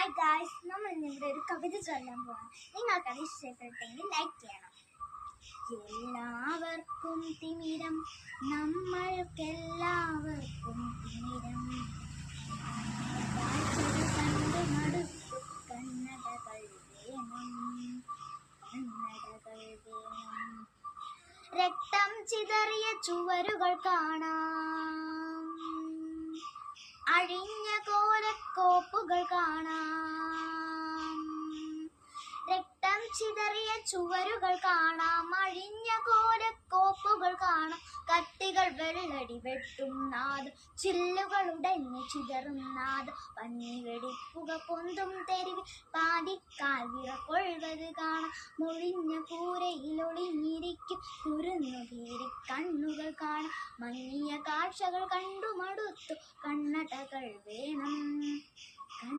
Hi guys, നമ്മൾ ഇന്നിവിടെ ഒരു കവിത ചൊല്ലാൻ പോവാം. നിങ്ങൾക്കത് ഇഷ്ടപ്പെട്ടെങ്കിൽ ലൈക്ക് ചെയ്യണം. എല്ലാവർക്കും തിമിരം, നമ്മൾക്കെല്ലാവർക്കും തിമിരം. കണ്ട് മടുത്തു കണ്ണടകൾ വേണം, കണ്ണടകൾ വേണം. രക്തം ചിതറിയ ചുവരുകൾ കാണാം, അഴിഞ്ഞ കോലക്കോപ്പുകൾ കാണാം. രക്തം ചിതറിയ ചുവരുകൾ കാണാം, അഴിഞ്ഞ കോലക്കോപ്പുകൾ കാണാം. കത്തികൾ വെള്ളടി വെട്ടും നാദം, ചില്ലുകൾ ഉടഞ്ഞു ചിതറും നാദം. പന്നി വെടിപ്പുക പൊന്തും തെരുവിൽ പാതിക്കാൽ വിറകൊള്ളുന്നത് കാണാം. മുഴിഞ്ഞ കൂരയിൽ ഒളിഞ്ഞിരിക്കും കുരുന്നുകീരി കണ്ണുകൾ കാണാം. മങ്ങിയ കാഴ്ചകൾ കണ്ടു മടുത്തു കണ്ണടകൾ വേണം.